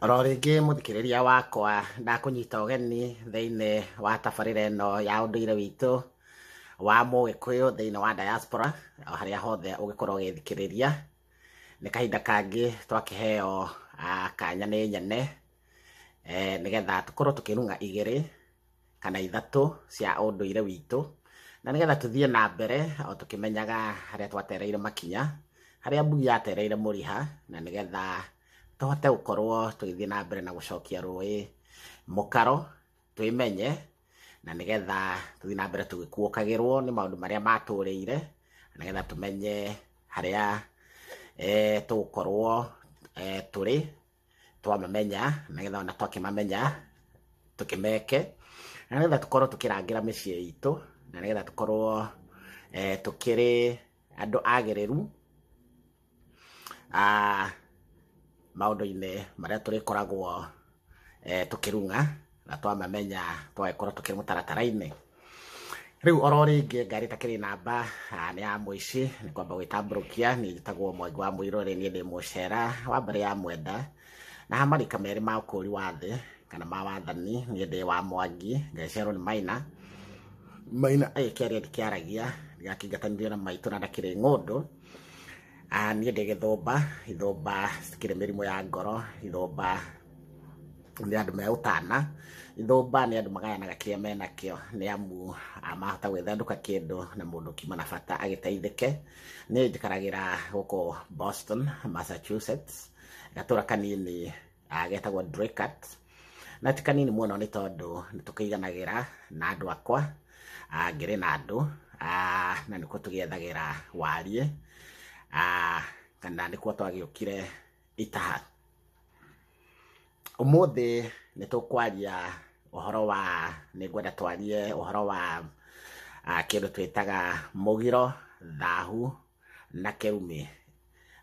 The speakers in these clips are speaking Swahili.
Oro ringi muthikiriria wakwa ndakunyita ugeni thiini wa tabarira ino ya unduire witu wa Mugikuyu thiini wa diaspora o haria hothe ugikorwo ugithikiriria. Ni kahinda kangi twakiheo kanya ni nyene nigetha tukorwo tukirunga igiri kana ithatu cia unduire witu, na nigetha tuthie na mbere o tukimenyaga haria twatereire makinya, haria mbugi yatereire muriha, na nigetha tuhote gukorwo tugithie na mbere na gucokia rui mukaro, twimenye, na nigetha tuthie na mbere tugikuukagirwo ni maundu maria maturiire, na nigetha tumenye haria tugukorwo turi twamamenya, na nigetha ona twakimamenya tukimeke, na nigetha tukorwo tukirangira micii itu, na nigetha tukorwo tukiri andu agiriru maundu-ini maria turikoragwo tukirunga na twamamenya twagĩkorwo tukiri mutaratara-ini. Riu oro ringi ngari takiri namba ni ya muici ni kwamba gwitambũrũkia. Ni njĩtagwo Mwangi wa Mũirũrĩ, ni ndi mucera wa mbere ya Mwenda, na hamarika meri ma ũkũri wa thĩ kana ma wathani ni ndi wa Mwangi ngaciarwo ni Maina agĩkĩaria ndikĩaragia ndigakingatanirio na maitu na ndakĩrĩ ng'ũndũ. Ni ndi Gĩthũmba. Ithũmba citikĩrĩ mĩrimũ ya ngoro. Ithũmba ni andu me utana. Ithũmba ni andu magayanaga kĩrĩa menakĩo, nĩ amu mahota gwĩthenduka kĩndũ na mũndũ kiuma na bata agĩteithĩke. Nĩ njikaragira gũkũ Boston, Massachusetts, gatũra kanini getagwo Draycott, na ti kanini mũno nĩ tondũ nĩ tũkĩiganagĩra na andũ akwa ngĩrĩ na andũ, na nĩkuo tũgĩethagira warie kana nĩkuo twagĩũkire itaha. Umuthi ni tukwaria uhoro wa nĩngwenda twarie uhoro wa kindu twitaga mugiro, thahu na kirumi.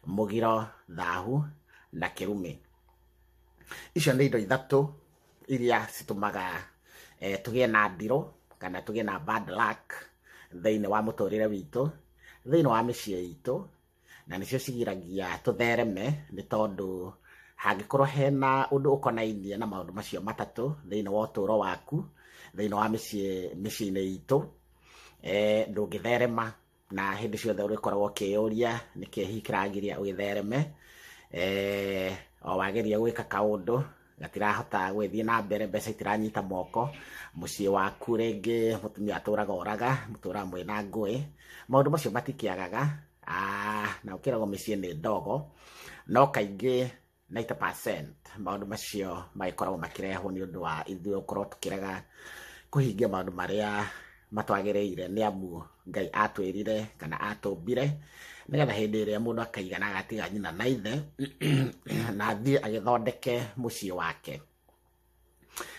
Mugiro, thahu na kirumi, icio nĩ indo ithatu iria citumaga tugie na ndiro kana tugie na bad luck thiini wa muturire witu, thiini wa micii itu, na nicio cigiragia tuthereme, ni tondu hangikorwo hena undu ukonainie na maundu macio matatu thiini wa uturo waku, thiini wa micii-ini itu, ndungitherema, na hindi ciothe urikoragwo ukiuria niki hihi kiragiria ugithereme. O wageria gwika kaundu gatirahota gwithie na mbere, mbeca itiranyita moko, mucii waku ringi mutumia aturaga oraga, mutura mwina ngui, maundu macio matikiagaga, na ukiragwo micii ni ndogo, no kaingi 90% maundu macio magikoragwo makirehwo ni undu wa ithuĩ gukorwo tukirega kuhingia maundu maria matwagĩrĩire, nĩ amu Ngai atwĩrire kana atũmbire nigetha hĩndĩ ĩrĩa mũndũ akaigana agatiga nyina na ithe na athiĩ agĩthondeke mũciĩ wake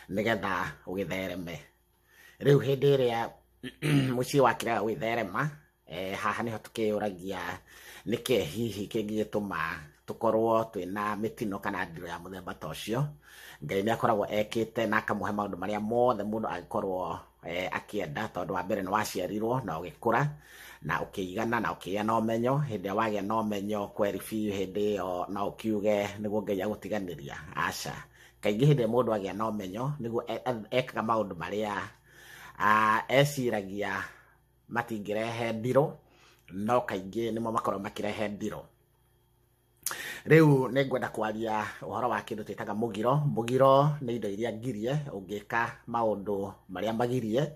nigetha ũgĩthereme. Rĩu hĩndĩ ĩrĩa mũciĩ wakĩrega gwĩtherema, haha nĩho tukĩyũragia nĩkĩ hihi kĩngĩgĩtũma tukorwo twina mitino kana ndiro ya muthemba ta ucio. Ngai ni akoragwo ekite na akamuhe maundu maria mothe mundu agikorwo akienda, tondu wa mbere ni waciarirwo na ugikura na ukiigana na ukigia na umenyo. Hindi ya wagia na umenyo kweri biu, hindi yo na ukiuge niguo Ngai agutiganiria. Aca, kaingi hindi mundu agia na umenyo niguo ekaga maundu maria eciragia matingirehe ndiro, no kaingi nimo makorwo makirehe ndiro. Riu nĩngwenda kwaria uhoro wa kindu twitaga mugiro. Mugiro nĩ indo iria ngirie ungika maundu maria magirie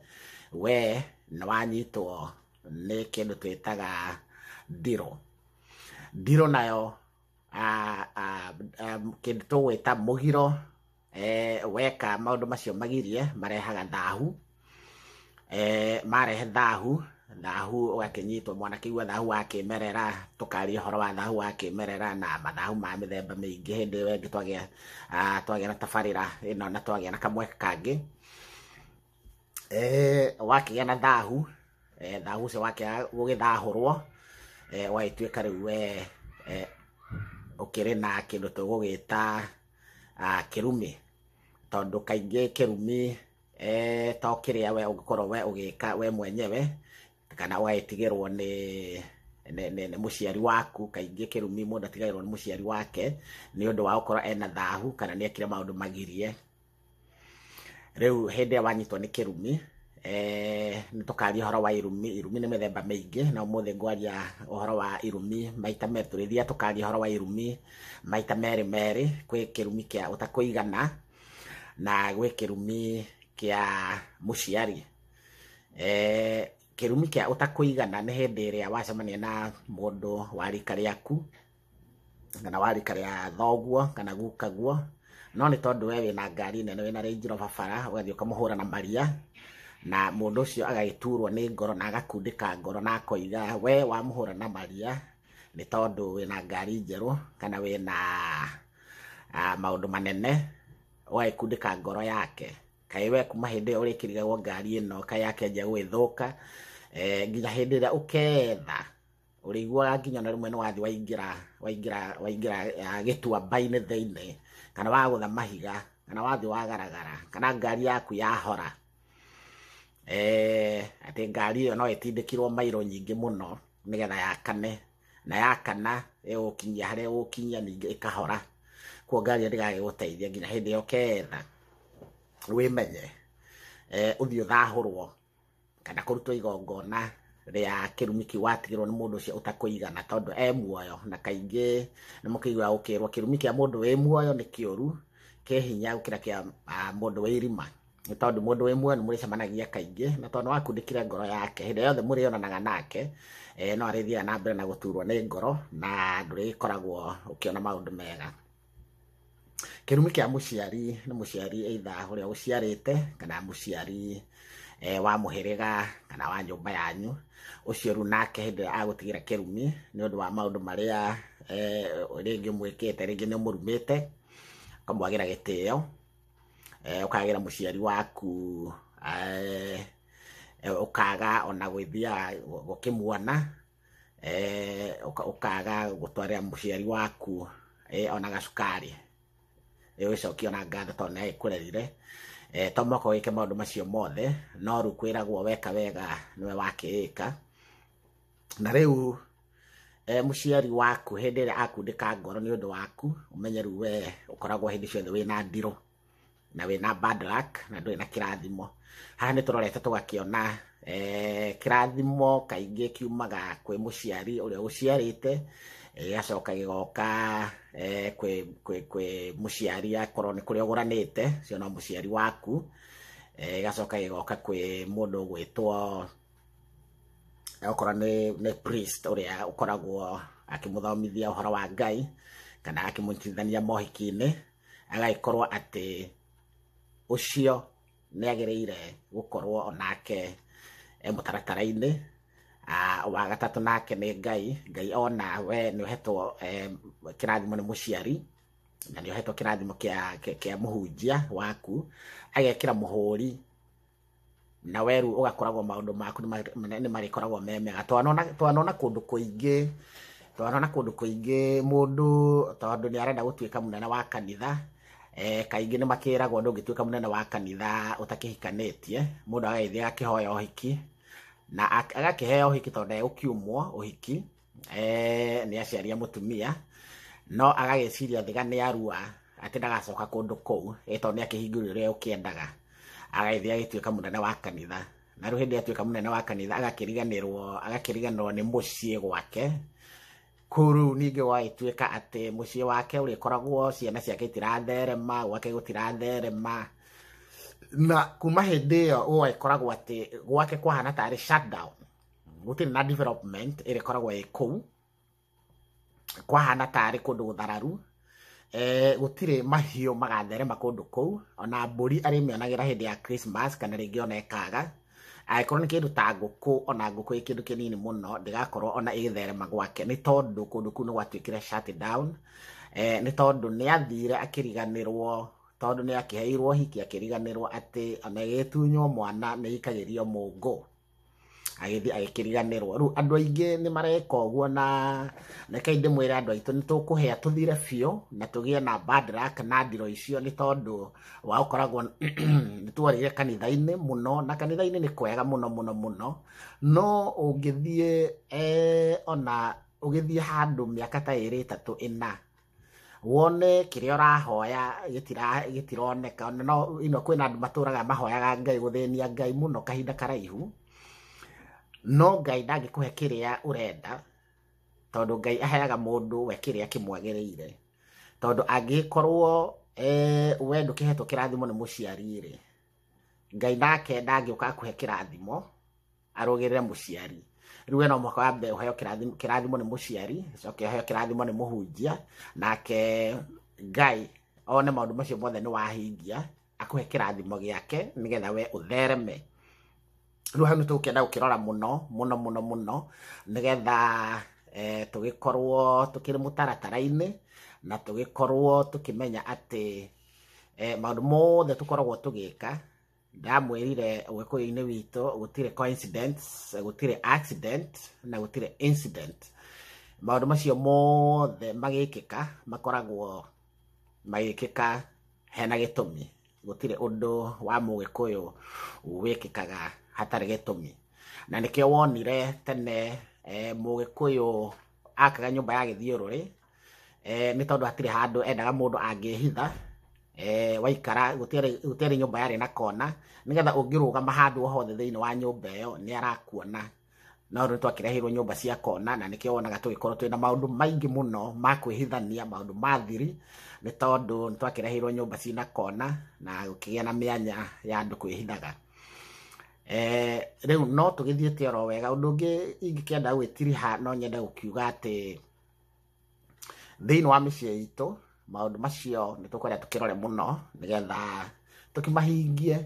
we na wanyitwo nĩ kindu twitaga ndiro. Ndiro nayo kindu tugwita mugiro, weka maundu macio magirie marehaga thahu. Marehe thahu, ugakinyitwo mwanakĩigua thahu wa kĩmerera. Tukaria horo wa thahu wa kĩmerera na mathahu ma mĩthemba mĩingĩ. Hĩndĩ ĩyo ĩngĩ twagĩa na tabarĩra ĩno na twagĩa na kamweke kangĩ. Wakĩgĩa na thahu, thahu ũcio wakĩaga gũgĩthahũrwo, ũgagĩtuĩka rĩu we ũkĩrĩ na kĩndũ tũgũgĩta kĩrumi, tondũ kaingĩ kĩrumi to kĩrĩa we ũngĩkorwo we ũgĩka we mwenyewe, kana ũgagĩtigĩrwo nĩ mũciari waku. Kaingĩ kĩrumi mũndũ atigagĩrwo nĩ mũciari wake nĩ ũndũ wa gũkorwo ena thahu kana nĩ ekire maũndũ magirie. Rĩu hĩndĩ ĩrĩa wanyitwo nĩ kĩrumi, nĩ tũkaria ũhoro wa irumi. Irumi nĩ mĩthemba mĩingĩ, na ũmũthĩ ngwaria ũhoro wa irumi maita merĩ. Tũrĩthia tũkaria ũhoro wa irumi maita merĩ. Kwĩ kĩrumi kĩa ũtakũigana na gwĩ kĩrumi kĩa mũciari. Kĩrumi kĩa ũtakũigana nĩ hĩndĩ ĩrĩa wacemania na mũndũ wa rika rĩaku kana wa rika rĩa thoguo kana gukaguo, no nĩ tondũ we wĩna ngari nene, wĩna Range Rover bara, ũgathiĩ ũkamũhũra na maria, na mũndũ ũcio agagĩturwo nĩ ngoro na agakundĩka ngoro na akoiga we wamũhũra na maria nĩ tondũ wĩna ngari njerũ kana wĩna maũndũ manene, ũgagĩkundĩka ngoro yake. Kaĩ we kuma hĩndĩ ĩyo ũrĩkĩrigagwo ngari ĩno kaĩ yakĩanjia gwĩthũka, nginya hĩndĩ ĩrĩa ũketha ũrĩiguaga nginya na rĩmwe nĩ wathiĩ waingĩra gĩtuamba-inĩ thĩinĩ, kana wagũtha mahiga, kana wathiĩ wagaragara, kana ngari yaku yahora. Atĩ ngari ĩyo no ĩtindĩkirwo mairo nyingĩ mũno nĩgetha yakane, na yakana ĩgũkinyia harĩa ĩgũkinyia ningĩ ĩkahora. Kuo ngari ĩyo ndĩgagĩgũteithia nginya hĩndĩ ĩyo ũketha wĩmenye, ũthiĩ ũthahũrwo kana kũrutwo igongona rĩa kĩrumi kĩu watigĩrwo nĩ mũndũ ũcio ũtakũigana tondũ muoyo. Na kaingĩ nĩ mũkĩiguaga gũkĩrwo kĩrumi kĩa mũndũ wĩ muoyo nĩ kĩũru, kĩ hinya gũkĩra kĩa mũndũ wĩ irima, nĩ tondũ mũndũ wĩ muoyo nĩ mũrĩcemanagia kaingĩ, na tondũ wakundĩkire ngoro yake hĩndĩ yothe mũrĩonanaga nake, no arĩthiaga na mbere na gũturwo nĩ ngoro na ndũrĩkoragwo ũkĩona maũndũ mega. Kĩrumi kĩa mũciari nĩ mũciari either ũrĩa ũciarĩte kana mũciari wa mũhĩrĩga kana wa nyũmba yanyu. Ũcio rĩu nake hĩndĩ ĩrĩa agũtigĩra kĩrumi nĩ ũndũ wa maũndũ marĩa rĩngĩ mwĩkĩte, rĩngĩ nĩ mũrumĩte, ũkamwagĩra gĩtĩo, ũkagĩra mũciari waku, ũkaga ona gwĩthiaga gũkĩmuona, ũkaga gũtwarĩra mũciari waku ona gacukari, ũgĩcokia ona ngatho tondũ nĩ agĩkũrerire. To mũhaka wĩke maũndũ macio mothe, no rĩu kwĩragwo weka wega nĩwe wakĩĩka. Na rĩu mũciari waku hĩndĩ ĩrĩa akundĩka ngoro nĩ ũndũ waku, ũmenye rĩu we ũkoragwo hĩndĩ ciothe wĩna ndirũ na wĩna bad luck na ndũrĩ na kĩrathimo. Haha nĩ tũrorete tũgakĩona kĩrathimo kaingĩ kiumaga kwĩ mũciari ũrĩa ũciarĩte, gĩgacoka gĩgoka kwĩ mũciari akorwo nĩ kũrĩa ũgũranĩte, ũcio no mũciari waku, gĩgacoka gĩgoka kwĩ mũndũ ũgwĩtwo okorwo nĩ priest ũrĩa ũkoragwo akĩmũthomithia ũhoro wa Ngai kana akĩmũnyitithania mohiki-inĩ, agagĩkorwo atĩ ũcio nĩ agĩrĩire gũkorwo onake mũtaratara-inĩ. Wa gatatũ nake nĩ Ngai ona we nĩ ũhetwo kĩrathimo nĩ mũciari, na nĩ ũhetwo kĩrathimo kĩa mũhunjia waku, agekĩra mũhũri, na we rĩu ũgakoragwo maũndũ maku nĩ marĩkoragwo me mega. Twanona kũndũ kũingĩ mũndũ tondũ nĩ arenda gũtuĩka mũnene wa kanitha, kaingĩ nĩ makĩragwo ndũngĩtuĩka mũnene wa kanitha ũtakĩhikanĩtie. Mũndũ agagĩthiĩ agakĩhoya ũhiki na agakĩheo ũhiki tondũ egũkiumwo ũhiki, nĩ aciaria mũtumia, no agagĩciria thĩga nĩ arua atĩ ndagacoka kũndũ kũu tondũ nĩ akĩhingũrio ũrĩa ũkĩendaga, agagĩthiĩ agĩtuĩka mũnene wa kanitha. Na rĩu hĩndĩ atuĩka mũnene wa kanitha agakĩriganĩrwo nĩ mũciĩ gwake. Kũu rĩu ningĩ gwagĩtuĩka atĩ mũciĩ wake ũrĩkoragwo ciana ciake itiratherema, gwake gũtiratherema, na kuma hĩndĩ ĩyo gũgĩkoragwo atĩ gwake kwahana tarĩ shutdown, gũtirĩ na development ĩrĩkoragwo ĩ kũu, kwahana tarĩ kũndũ gũthararu, gũtirĩ mahiũ magatherema kũndũ kũu, ona mbũri arĩmĩonagĩra hĩndĩ ya Christmas kana rĩngĩ ona ĩkaga. Angĩkorwo nĩ kĩndũ ta ngũkũ, ona ngũkũ ĩ kĩndũ kĩnini mũno ndĩgakorwo ona ĩgĩtherema gwake, nĩ tondũ kũndũ kũu nĩ gwatuĩkire shutdown, nĩ tondũ nĩ athire akĩriganĩrwo, tondũ nĩ akĩheirwo hiki akĩriganĩrwo atĩ ona ĩgĩtunywo mwana nĩ ikagĩrio mũngũ. agithi agikiriganirwo riu andu aingi ni mareka uguo na kai ndimwire andu aitu ni tukuhea tuthire biu na tugie na bad luck na ndiro icio ni tondu wa ukoragwo ni twarire kanitha-ini muno na kanitha-ini ni kwega muno no ungithie ona ugithie handu miaka ta 2 3 4 wone kiria urahoya gitironeka no ino kwina andu maturaga mahoyaga Ngai guthenia Ngai muno kahinda karaihu no Ngai ndangikuhe kiria urenda tondu Ngai aheaga mundu we kiria kimwagiriire tondu angikorwo we ndukihetwo kirathimo ni muciari ri Ngai nake ndangiuka kuhe kirathimo arugirire muciari riu no mwaka wa mbere uheo kirathimo ni muciari coke uheo kirathimo ni muhunjia nake Ngai one maundu macio mothe ni wahingia akuhe kirathimo giake nigetha we uthereme riu hau nitukienda gukirora muno nigetha tugikorwo tukiri mutaratara-ini na tugikorwo tukimenya ati maundu mothe tukoragwo tugika ndamwirire ugikuyu-ini witu gutire coincidence gutire accident na gutire incident maundu macio mothe magikika makoragwo magikika hena gitumi gutire undu wa mugikuyu wikikaga hatari gitumi na nikio wonire tene mugikuyu akaga nyumba ya githiururi ni tondu hatire handu endaga mundu angihitha waikara gutire nyumba yari na kona nigetha ungirugama handu hothe thiini wa nyumba iyo ni arakuona no riu twakirehirwo nyumba cia kona na nikio wonaga tugikorwo twina maundu maingi muno ma kwihithania maundu ma thiri ni tondu twakirehirwo nyumba cina kona na gukigia na mianya ya andu kwihithaga riu no tugithiete oro wega undu ungi ingikienda gwitiriha no nyende gukiuga ati thiini wa micii itu maundu macio ni tukwenda tukirore muno nigetha tukimahingie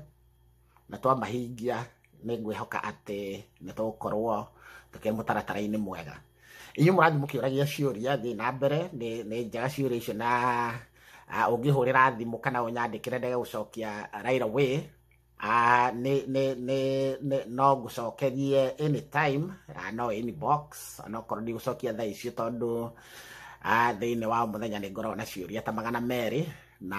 na twamahingia ni ngwihoka ati ni tugukorwo tukiri mutaratara-ini mwega inyu murathi mukiuragia ciuria thi na mbere ni njega ciuria icio na ungihurira thimu kana unyandikire ndege gucokia right away no ngucokerie anytime no inbox no korwo ndi gucokia thaa icio tondu thiini wa muthenya ni ngoragwo na ciuria ta 200 na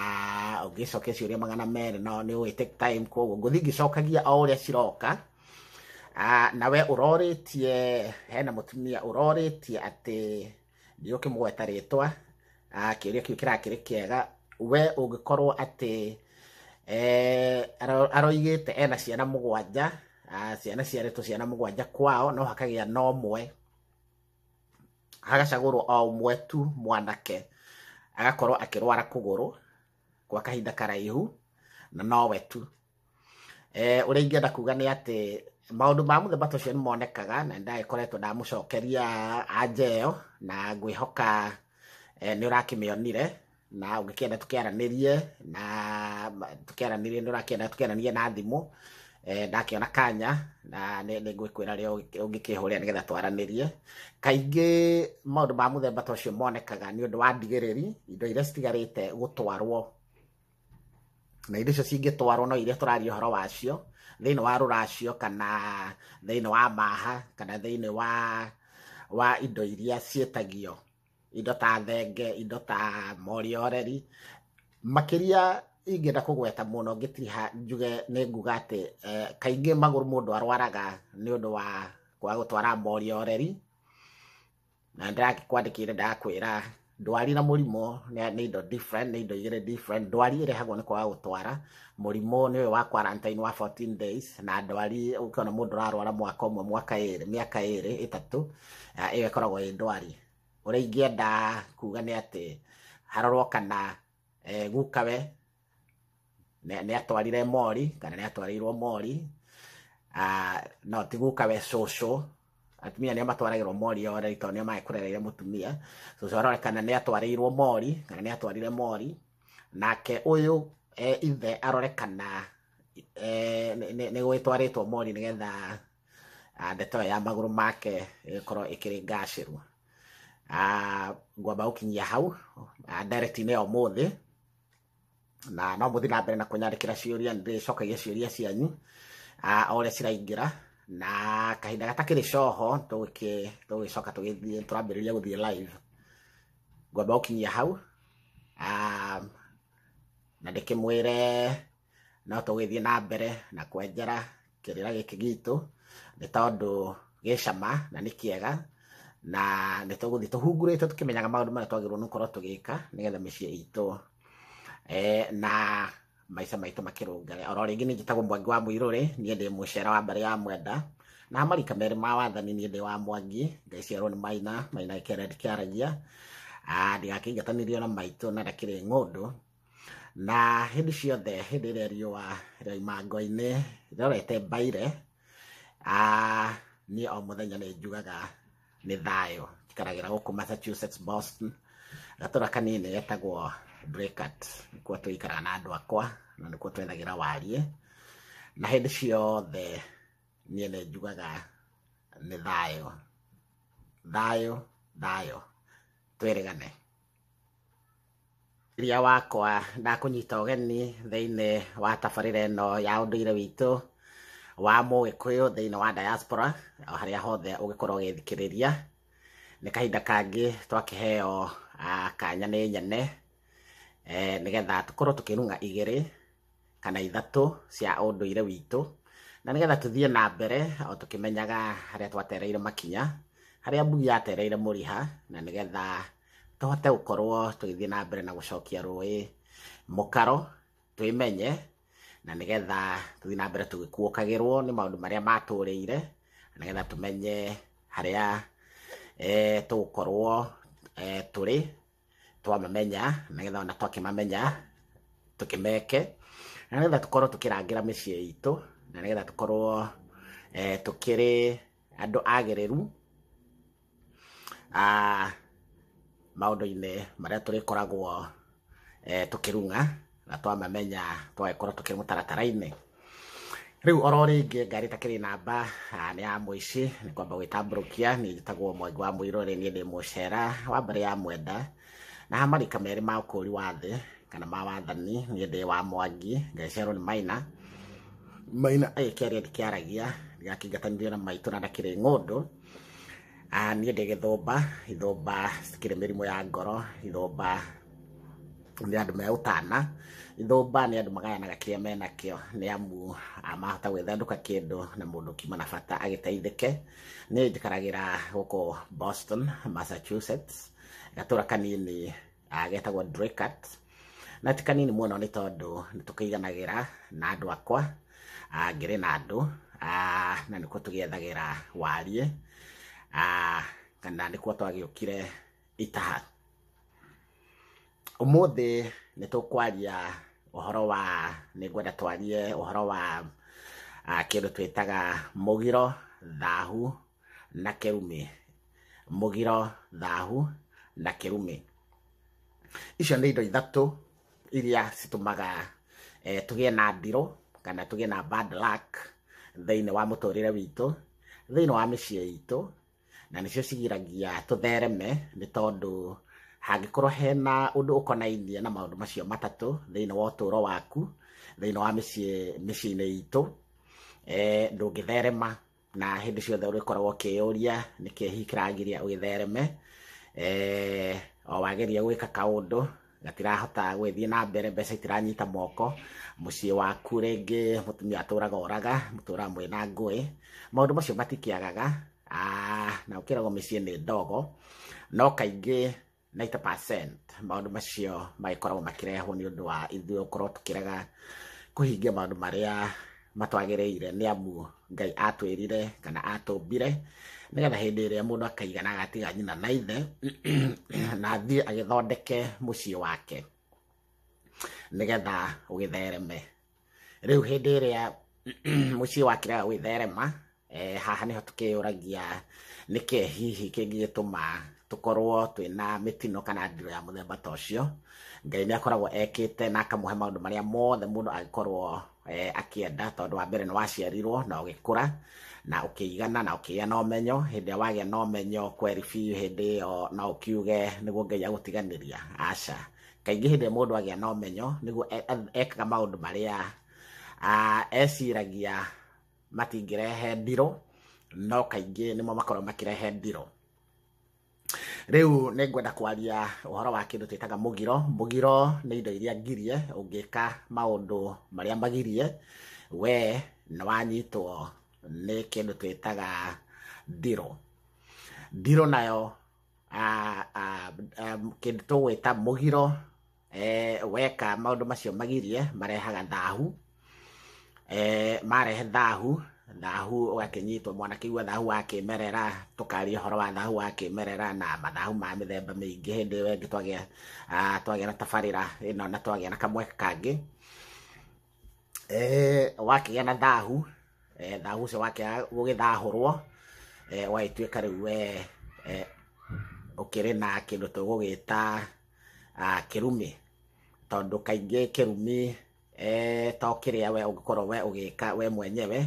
ungicokia ciuria 200 no ni we take time koguo nguthi ngicokagia o uria ciroka na we uroritie hena mutumia uroritie ati ndi ukimugweta ritwa kiuria kiu kirakiri kiega we ungikorwo ati aroigite ena ciana 7 ciana ciaritwo ciana 7 kwao no hakagia no mwe agacagurwo o umwe tu mwanake agakorwo akirwara kuguru kwa kahinda karaihu na nowe tu uria ingienda kuga ni ati maundu ma muthemba ta ucio ni monekaga na ndagikoretwo ndamucokeria anjeo na ngwihoka ni urakimionire na ungikienda tukiaranirie na tukiaranirie ni urakienda tukiaranirie na thimu ndakiona kanya na ni ngwikwira rio ungikihurira nigetha twaranirie kaingi maundu ma muthemba ta ucio monekaga ni undu wa ndigiriri indo iria citigarite gutwarwo na indo icio cingitwarwo no iria turaria uhoro wacio thiini wa ruracio kana thiini wa maha kana thiini wa indo iria cietagio indo ta thenge indo ta morioreri makiria ingenda kugweta muno ngitiriha njuge ni nguga ati kaingi maguru mundu arwaraga ni undu wa kwa gutwara morioreri na ndakikwandikire ndakwira ndwari na murimo ni indo different ni indo igire different ndwari irehagwo ni kwa gutwara murimo ni wa quarantine wa 14 days na ndwari ukiona mundu ararwara mwaka umwe mwaka 2 miaka 2 3 iyo ikoragwo i ndwari uria ingienda kuga ni ati harorwo kana gukawe ni atwarire mori kana ni atwarirwo mori no tigukawe coco atumia ni matwaragirwo mori ore ito ni mai kurereire mutumia coco arorekana ni atwarirwo mori kana ni atwarire mori nake uyu ithe arorekana ni gwitwaritwo mori nigetha ndeto ya maguru make ikorwo ikiri ngacirwo ngwamba gukinyia hau direct ni o muthi na no muthi na mbere na kunyandikira ciuria ndi cokagia ciuria cianyu ore ciraingira na kahinda gatakĩrĩ coho tũgĩcoka tũrambĩrĩria gũthiĩ live ngwamba gũkinyia hau na ndĩkĩmwĩre no tũgĩthiĩ na mbere na kwenjera kĩrĩra gĩkĩ gitũ nĩ tondũ gĩcama na nĩ kĩega na nĩ tũgũthiĩ tũhungurĩte tũkĩmenyaga maũndũ marĩa twagĩrĩirwo nĩ gũkorwo tũgĩka nĩgetha mĩciĩ itũ na maica maitũ makĩrũngare. Oro rĩngĩ nĩ njĩtagwo Mwangi wa Mũirũrĩ, niĩ ndĩ mũcera wa mbere ya Mwenda na marika merĩ ma wathani, niĩ ndĩ wa Mwangi ngaiciarwo nĩ Maina kĩaragia ndigakĩingatanĩrio na maitũ na ndakĩrĩ ng'ũndũ. Na hĩndĩ ciothe hĩndĩ ĩrĩa riũa rĩoima ngo-inĩ rĩrorete mbaire niĩ o mũthenya nĩ njugaga nĩ thayũ. Njikaragĩra gũkũ Massachusetts, Boston, gatũra kanini getagwo Draycott, nĩkuo tũikaraga na andũ akwa na nĩkuo twethagĩra wariĩ, na hĩndĩ ciothe niĩ nĩ njugaga nĩ thayũ thayũ thayũ, twĩrĩgane. Rĩrĩa wakwa ndakũnyita ũgeni thĩinĩ wa tabarĩra ĩno ya ũndũire witũ wa Mũgĩkũyũ thĩinĩ wa diaspora o harĩa hothe ũgĩkorwo ũgĩthikĩrĩria, nĩ kahinda kangĩ twakĩheo kanya nĩ nyene nĩgetha tũkorwo tũkĩrung'a igĩrĩ kana ithatũ cia ũndũire witũ, na nĩgetha tũthiĩ na mbere o tũkĩmenyaga harĩa twatereire makinya, harĩa mbugi yatereire mũriha, na nĩgetha tũhote gũkorwo tũgĩthiĩ na mbere na gũcokia rũĩ mũkaro, twĩmenye, na nĩgetha tũthiĩ na mbere tũgĩkuũkagĩrwo nĩ maũndũ marĩa matũrĩire, na nĩgetha tũmenye harĩa tũgũkorwo tũrĩ twamamenya, nĩgetha ona twakĩmamenya tũkĩmeke, na nĩgetha tũkorwo tũkĩrangĩra mĩciĩ itũ, na nĩgetha tũkorwo tũkĩrĩ andũ agĩrĩru maũndũ-inĩ marĩa tũrĩkoragwo tũkĩrung'a na twamamenya twagĩkorwo tũkĩrĩ mũtaratara-inĩ. Rĩu oro rĩngĩ ngari itakĩrĩ namba nĩ ya mũici, nĩ kwamba gwĩtambũrũkia, niĩ njĩtagwo Mwangi wa Mũirũrĩ, niĩ ndĩ mũcera wa mbere ya Mwenda na marika merĩ ma ũkũri wa thĩ kana ma wathani, niĩ ndĩ wa Mwangi ngaiciarwo nĩ Maina agĩkĩaria ndikĩaragia, ndigakĩingatanĩrio na maitũ na ndakĩrĩ ng'ũndũ. Niĩ ndĩ Gĩthũmba, Ithũmba citikĩrĩ mĩrimũ ya ngoro, Ithũmba nĩ andũ me ũtana, Ithũmba nĩ andũ magayanaga kĩrĩa menakĩo, nĩ amu mahota gwĩthandũka kĩndũ na mũndũ kiuma na bata agĩteithĩke. Niĩ njikaragĩra gũkũ Boston, Massachusetts, gatũra kanini getagwo Draycott, na ti kanini mũno nĩ tondũ nĩ tũkĩiganagĩra na andũ akwa ngĩrĩ na andũ, na nĩkuo tũgĩethagĩra wariĩ kana nĩkuo twagĩũkire itaha. Ũmũthĩ nĩ tũkwaria ũhoro wa, nĩ ngwenda twarie ũhoro wa kĩndũ twĩtaga mũgiro, thahu na kĩrumi. Mũgiro, thahu na kĩrumi, icio nĩ indo ithatũ iria citũmaga tũgĩe na ndirũ kana tũgĩe na bad luck thĩinĩ wa mũtũrĩre witũ, thĩinĩ wa mĩciĩ itũ, na nĩcio cigiragia tũthereme, nĩ tondũ hangĩkorwo hena ũndũ ũkonainie na maũndũ macio matatũ thĩinĩ wa ũtũũro waku, thĩinĩ wa mĩciĩ-inĩ itũ, ndũngĩtherema, na hĩndĩ ciothe ũrĩkoragwo ũkĩyũria nĩkĩ hihi kĩragiria ũgĩthereme. O wageria gwĩka kaũndũ gatirahota gũthiĩ na mbere, mbeca itiranyita moko, mũciĩ waku rĩngĩ mũtumia atũraga oraga, mũtũũraga mwĩna ngũĩ, maũndũ macio matikĩagaga, na ũkĩragwo mĩciĩ nĩ ndogo, no kaingĩ 90% maũndũ macio magĩkoragwo makĩrehwo nĩ ũndũ wa ithuĩ gũkorwo tũkĩrega kũhingia maũndũ marĩa matwagĩrĩire, nĩ amu Ngai atwĩrire kana atũmbire nĩgetha hĩndĩ ĩrĩa mũndũ akaigana agatiga nyina na ithe na athiĩ agĩthondeke mũciĩ wake nĩgetha ũgĩthereme. Rĩu hĩndĩ ĩrĩa mũciĩ wakĩrega gwĩtherema, haha nĩho tũkĩyũragia nĩkĩ hihi kĩngĩgĩtũma tũkorwo twĩna mĩtino kana ndirũ ya mũthemba ta ũcio. Ngai nĩ akoragwo ekĩte na akamũhe maũndũ marĩa mothe mũndũ agĩkorwo akĩenda, tondũ wa mbere nĩ waciarirwo na ũgĩkũra na ũkĩigana na ũkĩgĩa na ũmenyo. Hĩndĩ ĩrĩa wagĩa na ũmenyo kweri biũ, hĩndĩ ĩyo no ũkiuge nĩguo Ngai agũtiganĩria. Aca, kaingĩ hĩndĩ ĩrĩa mũndũ agĩa na ũmenyo nĩguo ekaga maũndũ marĩa eciragia matingĩrehe ndiro, no kaingĩ nĩmo makorwo makĩrehe ndiro. Rĩu nĩngwenda kwaria ũhoro wa kĩndũ twĩtaga mũgiro. Mũgiro nĩ indo iria ngirie ũngĩka maũndũ marĩa magirie we nĩ wanyitwo nĩ kĩndũ twĩtaga ndiro. Ndiro nayo kĩndũ tũgwĩta mũgiro, weka maũndũ macio magirie marehaga thahu. Marehe thahu ũgakĩnyitwo mwanakĩigua thahu wa kĩmerera. Tũkaria ũhoro wa thahu wa kĩmerera na mathahu ma mĩthemba mĩingĩ. Hĩndĩ ĩyo ĩngĩ twagĩa na tabarĩra ĩno na twagĩa na kamweke kangĩ. Wakĩgĩa na thahu ũcio wakĩaga gũgĩthahũrwo, ũgagĩtuĩka rĩu we ũkĩrĩ na kĩndũ tũgũgĩta kĩrumi. Tondũ kaingĩ kĩrumi to kĩrĩa we ũngĩkorwo we ũgĩka we mwenyewe,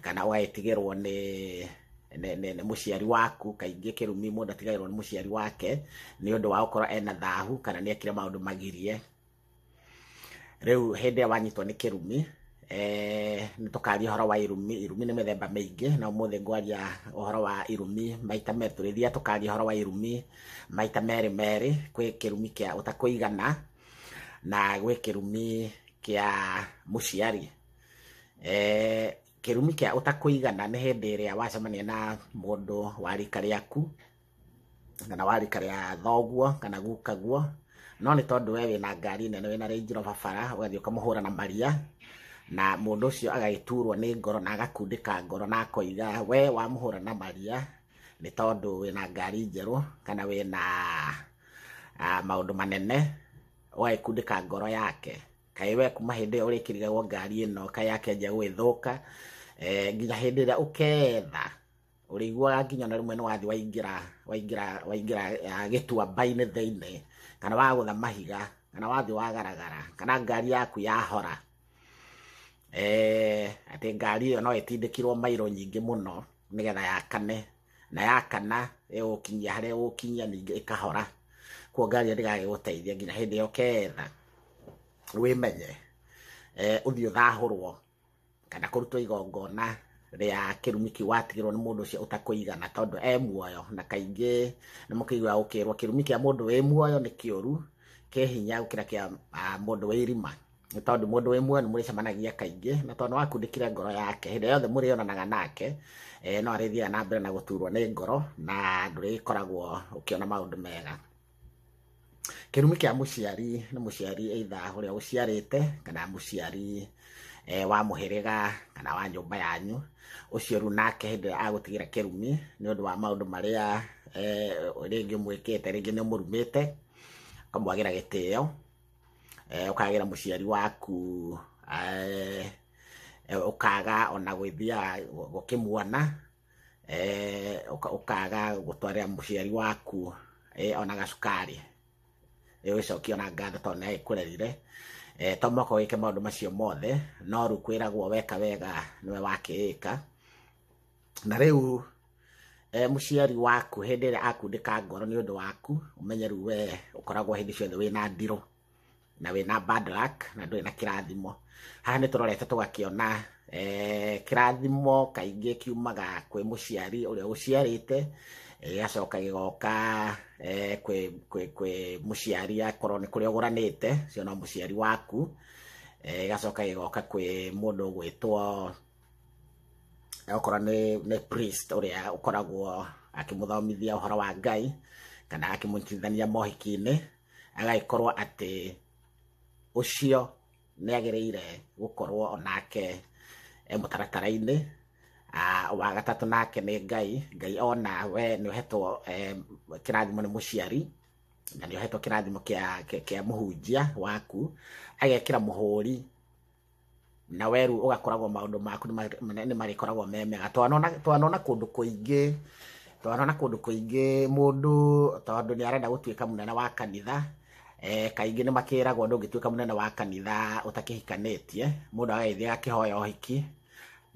kana ũgagĩtigĩrwo nĩ mũciari waku. Kaingĩ kĩrumi mũndũ atigagĩrwo nĩ mũciari wake nĩ ũndũ wa gũkorwo ena thahu kana nĩ ekire maũndũ magirie. Rĩu hĩndĩ ĩrĩa wanyitwo nĩ kĩrumi, nĩ tũkaria ũhoro wa irumi. Irumi nĩ mĩthemba mĩingĩ, na ũmũthĩ ngwaria ũhoro wa irumi maita merĩ. Tũrĩthiaga tũkaria ũhoro wa irumi maita merĩ. Kwĩ kĩrumi kĩa ũtakũigana na gwĩ kĩrumi kĩa mũciari. Kĩrumi kĩa ũtakũigana nĩ hĩndĩ ĩrĩa wacemania na mũndũ wa rika rĩaku kana wa rika rĩa thoguo kana gukaguo, no nĩ tondũ we wĩna ngari nene, wĩna Range Rover bara, ũgathiĩ ũkamũhũra na maria, na mũndũ ũcio agagĩturwo nĩ ngoro na agakundĩka ngoro na akoiga we wamũhũra na maria nĩ tondũ wĩna ngari njerũ kana wĩna maũndũ manene, ũgagĩkundĩka ngoro yake. Kaĩ we kuma hĩndĩ ĩyo ũrĩkĩrigagwo ngari ĩno kaĩ yakĩanjia gwĩthũka, nginya hĩndĩ ĩrĩa ũketha ũrĩiguaga nginya na rĩmwe nĩ wathi waingĩra gĩtuamba-inĩ thĩinĩ, kana wagũtha mahiga, kana wathi wagaragara, kana ngari yaku yahora. Atĩ ngari ĩyo no ĩtindĩkirwo mairo nyingĩ mũno nĩgetha yakane, na yakana ĩgũkinyia harĩa ĩgũkinyia ningĩ ĩkahora. Kuo ngari ĩyo ndĩgagĩgũteithia nginya hĩndĩ ĩyo ũketha wĩmenye, ũthiĩ ũthahũrwo kana kũrutwo igongona rĩa kĩrumi kĩu watigĩrwo nĩ mũndũ ũcio ũtakũigana tondũ muoyo. Na kaingĩ nĩ mũkĩiguaga gũkĩrwo kĩrumi kĩa mũndũ wĩ muoyo nĩ kĩũru, kĩ hinya gũkĩra kĩa mũndũ wĩ irima. Nĩ tondũ mũndũ wĩ muoyo nĩ mũrĩcemanagia kaingĩ, na tondũ wakundĩkire ngoro yake hĩndĩ yothe mũrĩonanaga nake, no arĩthiaga na mbere na gũturwo nĩ ngoro na ndũrĩkoragwo ũkĩona maũndũ mega. Kĩrumi kĩa mũciari nĩ mũciari either ũrĩa ũciarĩte kana mũciari wa mũhĩrĩga kana wa nyũmba yanyu. Ũcio rĩu nake hĩndĩ ĩrĩa agũtigĩra kĩrumi nĩ ũndũ wa maũndũ marĩa rĩngĩ mwĩkĩte, rĩngĩ nĩ mũrumĩte, ũkamwagĩra gĩtĩo, ũkagĩra mũciari waku, ũkaga ona gwĩthiaga gũkĩmuona, ũkaga gũtwarĩra mũciari waku ona gacukari, ũgĩcokia ona ngatho tondũ nĩ agĩkũrerire. To mũhaka wĩke maũndũ macio mothe, no rĩu kwĩragwo weka wega nĩwe wakĩĩka. Na rĩu mũciari waku hĩndĩ ĩrĩa akundĩka ngoro nĩ ũndũ waku, ũmenye rĩu we ũkoragwo hĩndĩ ciothe wĩna ndiro na wĩna bad luck na ndũrĩ na kĩrathimo. Haha nĩ tũrorete tũgakĩona kĩrathimo kaingĩ kiumaga kwĩ mũciari ũrĩa ũciarĩte, gĩgacoka gĩgoka kwĩ mũciari akorwo nĩ kũrĩa ũgũranĩte, ũcio no mũciari waku, gĩgacoka gĩgoka kwĩ mũndũ ũgwĩtwo okorwo nĩ priest ũrĩa ũkoragwo akĩmũthomithia ũhoro wa Ngai kana akĩmũnyitithania mohiki-inĩ, agagĩkorwo atĩ ũcio nĩ agĩrĩire gũkorwo onake mũtaratara-inĩ. Wa gatatũ nake nĩ Ngai ona we nĩ ũhetwo kĩrathimo nĩ mũciari, na nĩ ũhetwo kĩrathimo kĩa mũhunjia waku, agekĩra mũhũri, na we rĩu ũgakoragwo maũndũ maku nĩ marĩkoragwo me mega. Twanona kũndũ kũingĩ mũndũ tondũ nĩ arenda gũtuĩka mũnene wa kanitha, kaingĩ nĩ makĩragwo ndũngĩtuĩka mũnene wa kanitha ũtakĩhikanĩtie. Mũndũ agagĩthiĩ agakĩhoya ũhiki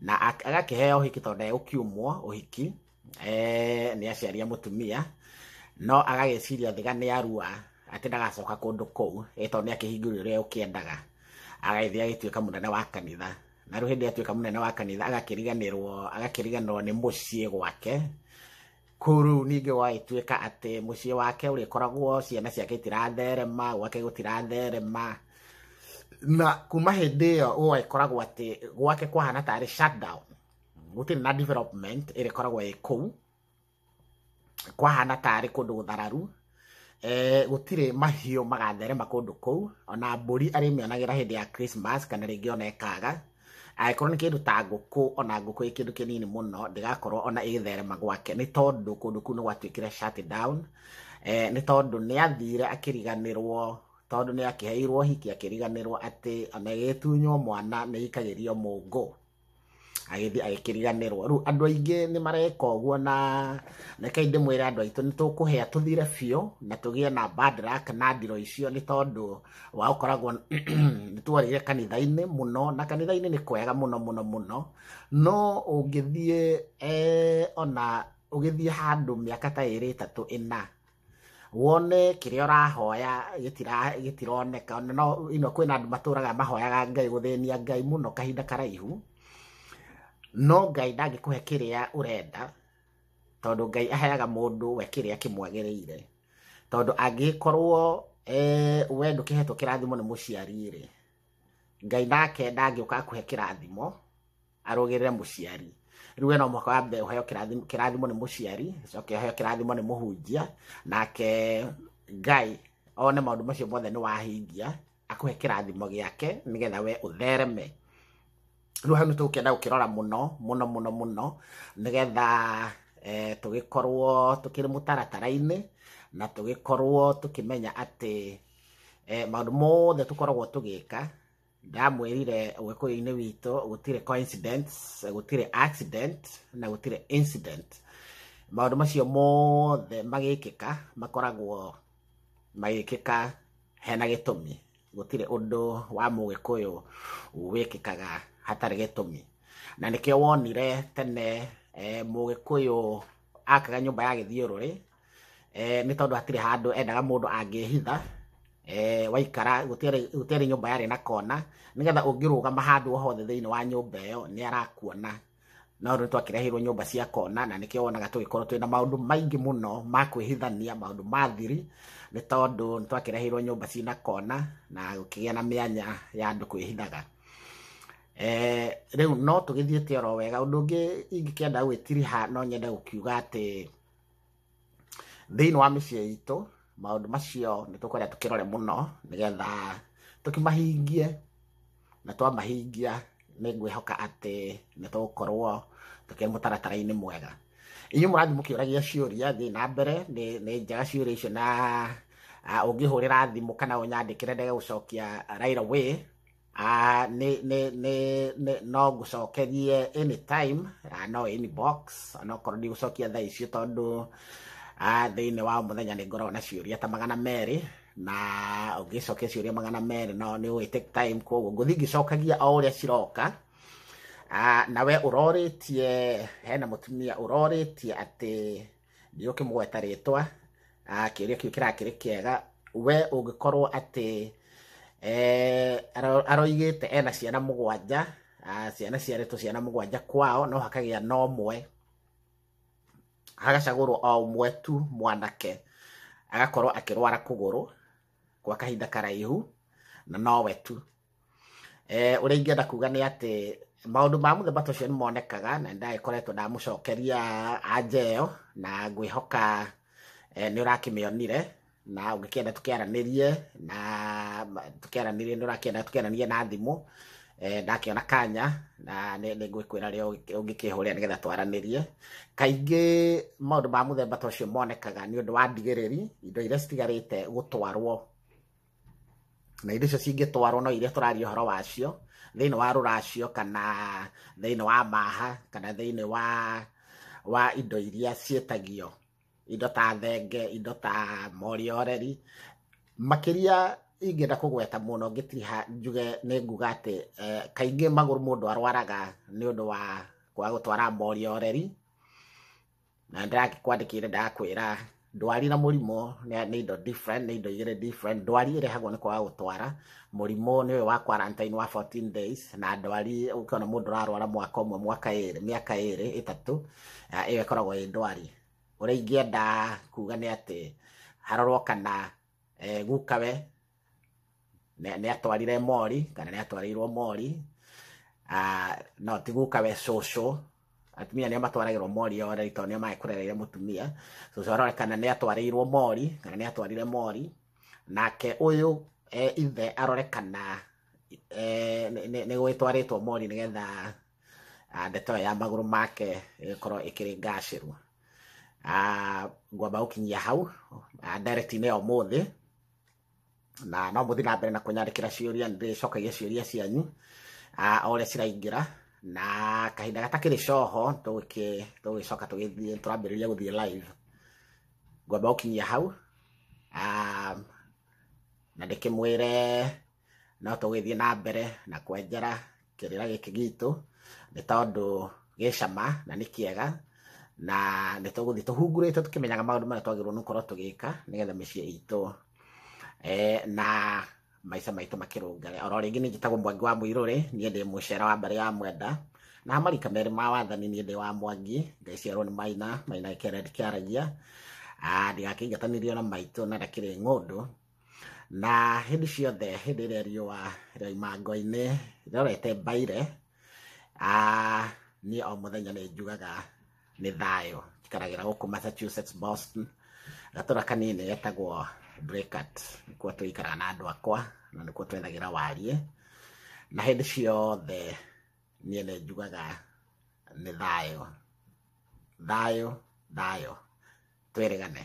na agakĩheo ũhiki tondũ egũkiumwo ũhiki nĩ aciari a mũtumia, no agagĩciria thĩga nĩ arua atĩ ndagacoka kũndũ kũu tondũ nĩ akĩhingũrio ũrĩa ũkĩendaga, agagĩthiĩ agĩtuĩka mũnene wa kanitha. na rĩu hĩndĩ atuĩka mũnene wa kanitha agakĩriganĩrwo nĩ mũciĩ gwake. Kũu ningĩ gwagĩtuĩka atĩ mũciĩ wake ũrĩkoragwo ciana ciake itiratherema, gwake gũtiratherema, na kuma hĩndĩ ĩyo gũgĩkoragwo atĩ gwake kwahana tarĩ shutdown, gũtirĩ na development ĩrĩkoragwo ĩ kũu, kwahana tarĩ kũndũ gũthararu. Gũtirĩ mahiũ magatherema kũndũ kũu, ona mbũri arĩmĩonagĩra hĩndĩ ya Christmas kana rĩngĩ ona ekaga. Angĩkorwo nĩ kĩndũ ta ngũkũ, ona ngũkũ ĩ kĩndũ kĩnini mũno ndĩgakorwo ona ĩgĩtherema gwake, nĩ tondũ kũndũ kũu nĩ gwatuĩkire shut down. Nĩ tondũ nĩ athire akĩriganĩrwo, tondũ nĩ akĩheirwo hiki akĩriganĩrwo atĩ ona gĩtunywo mwana nĩ ikagĩrio mũngũ, agĩthiĩ agĩkĩriganĩrwo. Rĩu andũ aingĩ nĩ mareka ũguo, na reke ndĩmwĩre andũ aitũ nĩ tũkũhĩa tũthire biũ na tũgĩe na bad luck na ndiro icio, nĩ tondũ wa ũkoragwo nĩ tworĩire kanitha-inĩ mũno, na kanitha-inĩ nĩ kwega mũno mũno mũno, no ũngĩthiĩ ona ũgĩthiĩ handũ mĩaka ta 2 3 4 wone kĩrĩa ũrahoya gĩtironeka. No kwĩna andũ matũraga mahoyaga Ngai gũthĩnia Ngai mũno kahinda karaihu, no Ngai ndangĩkũhe kĩrĩa ũrenda, tondũ Ngai aheaga mũndũ we kĩrĩa kĩmwagĩrĩire. Tondũ angĩkorwo we ndũkĩhetwo kĩrathimo nĩ mũciari rĩ, Ngai nake ndangĩũka akũhe kĩrathimo arũgĩrĩre mũciari. Rĩu we no mũhaka wambe ũheo kĩrathimo nĩ mũciari, coke ũheo kĩrathimo nĩ mũhunjia, nake Ngai one maũndũ macio mothe nĩ wahingia akũhe kĩrathimo gĩake nĩgetha we ũthereme. Rĩu hau nĩ tũgũkĩenda gũkĩrora mũno mũno mũno mũno, nĩgetha tũgĩkorwo tũkĩrĩ mũtaratara-inĩ, na tũgĩkorwo tũkĩmenya atĩ maũndũ mothe tũkoragwo tũgĩka. Ndamwĩrire ũgĩkũyũ-inĩ witũ gũtirĩ coincidence, gũtirĩ accident na gũtirĩ incident. Maũndũ macio mothe magĩkĩka makoragwo magĩkĩka hena gĩtũmi. Gũtirĩ ũndũ wa mũgĩkũyũ wĩkĩkaga hatarĩ gĩtũmi. Na nĩkĩo wonire tene mũgĩkũyũ akaga nyũmba ya gĩthiũrũrĩ, nĩ tondũ hatirĩ handũ endaga mũndũ angĩhitha. Waikara gũtiarĩ nyũmba yarĩ na kona, nĩgetha ũngĩrũgama handũ hothe thĩinĩ wa nyũmba ĩyo nĩ arakuona. No rĩu twakĩrehirwo nyũmba cia kona, na nĩkĩo wonaga tũgĩkorwo twĩna maũndũ maingĩ mũno ma kwĩhithania, maũndũ ma thiri, nĩ tondũ nĩ twakĩrehirwo nyũmba ciĩna kona na gũkĩgĩa na mĩanya ya andũ kwĩhithaga. Rĩu no tũgĩthiĩte oro wega. Ũndũ ũngĩ ingĩkĩenda gwĩtiriha, no nyende gũkiuga atĩ thĩinĩ wa mĩciĩ itũ maũndũ macio nĩ tũkwenda tũkĩrore mũno, nĩgetha tũkĩmahingie, na twamahingia nĩ ngwĩhoka atĩ nĩ tũgũkorwo tũkĩrĩ mũtaratara-inĩ mwega. Inyuĩ mũrathiĩ mũkĩũragia ciũria, thiĩ na mbere, nĩ njega ciũria icio, na ũngĩhũrĩra thimũ kana ũnyandĩkĩre ndege gũcokia right away, no ngũcokerie anytime, no inbox, no korwo ndigũcokia thaa icio, tondũ thĩinĩ wa mũthenya nĩ ngoragwo na ciũria ta 200, na ũngĩcokia ciũria 200 no nĩ ũgĩ take time, koguo ngũthiĩ ngĩcokagia o ũrĩa ciroka. Na we ũrorĩtie, hena mũtumia ũrorĩtie atĩ ndiũkĩmũgweta rĩtwa, kĩũria kĩu kĩrakĩrĩ kĩega. We ũngĩkorwo atĩ aroigĩte ena ciana 7, ciana ciarĩtwo ciana 7 kwao, no hakagĩa na ũmwe, hagacagũrwo o ũmwe tu mwanake agakorwo akĩrwara kũgũrũ kwa kahinda karaihu, na nowe tu. Ũrĩa ingĩenda kuga nĩ atĩ maũndũ ma mũthemba ta ũcio nĩ monekaga, na ndagĩkoretwo ndamũcokeria anja ĩyo, na ngwĩhoka nĩ ũrakĩmĩonire, na ũngĩkĩenda tũkĩaranĩrie, na tũkĩaranĩrie nĩ ũrakĩenda tũkĩaranĩrie na thimũ, ndakĩona kanya, na nĩ ngwĩkwĩra rĩo ũngĩkĩhũrĩra nĩgetha twaranĩrie. Kaingĩ maũndũ ma mũthemba ta ũcio monekaga nĩ ũndũ wa ndigĩrĩri, indo iria citigarĩte gũtwarwo, na indo icio cingĩtwarwo no iria tũraria ũhoro wacio thĩinĩ wa rũracio, kana thĩinĩ wa maha, kana thĩinĩ wa indo iria ciĩtagio, indo ta thenge, indo ta morioreri. Makĩria ingĩenda kũgweta mũno ngĩtiriha njuge nĩ nguga atĩ kaingĩ magũrũ mũndũ arwaraga nĩ ũndũ wa kwaga gũtwara morioreri, na ndĩrakĩkwandĩkĩire ndakwĩra ndwari na murimo nĩ indo different, nĩ indo igĩrĩ different. Ndwari ĩrehagwo nĩ kwaga gũtwara, mũrimũ nĩ ũyũ wa quarantine wa 14 days, na ndwari ũkiona mũndũ ũrarwara mwaka ũmwe, mĩaka ĩrĩ ĩtatũ, ĩyo ĩkoragwo ĩ ndwari. Ũrĩa ingĩenda kuga nĩ atĩ harorwo kana gukawe nĩ atwarire mori kana nĩ atwarĩirwo mori, no ti gukawe cũcũ. Atumia nĩo matwaragĩrwo mori o rĩtwa nĩo magĩkũrereire mũtumia. Cũcũ aronekana nĩ atwarĩirwo mori kana nĩ atwarire mori, nake ũyũ ithe arorekana nĩ gwĩtwarĩtwo mori nĩgetha ndeto ya magũrũ make ĩkorwo ĩkĩrĩ ngacĩru. Ngwamba gũkinyia hau direct-inĩ ya ũmũthĩ, na no mũthiĩ na mbere na kũnyandĩkĩra ciũria, nĩndĩcokagia ciũria cianyu o ũrĩa ciraingĩra, na kahinda gatakĩrĩ coho tũgĩcoka tũrambĩrĩria gũthiĩ live. Ngwamba gũkinyia hau na ndĩkĩmwĩre no tũgĩthiĩ na mbere na kwenjera kĩrĩra gĩkĩ gitũ, nĩ tondũ gĩ cama na nĩ kĩega, na nĩ tũgũthiĩ tũhungurĩte tũkĩmenyaga maũndũ marĩa twagĩrĩirwo nĩ gũkorwo tũgĩka nĩgetha mĩciĩ itũ na maica maitũ makĩrũngare. Oro rĩngĩ nĩ njĩtagwo Mwangi wa Mũirũrĩ, niĩ ndĩ mũcera wa mbere ya Mwenda, na marika merĩ ma wathani niĩ ndĩ wa Mwangi, ngaiciarwo nĩ Maina Kennedy Kĩaragia, ndigakĩingatanirio na maitũ na ndakĩrĩ ng'ũndũ. Na hĩndĩ ciothe, hĩndĩ ĩrĩa riũa rĩoima ngo-inĩ rĩrorete mbaire, niĩ o mũthenya nĩ njugaga nĩ thayũ. Njikaragĩra gũkũ Massachusetts, Boston, gatũra kanini getagwo Draycott, nĩkuo tũikaraga na andũ akwa na nĩkuo twethagĩra wariĩ, na hĩndĩ ciothe niĩ nĩ njugaga nĩ thayũ, thayũ, thayũ, twĩrĩgane.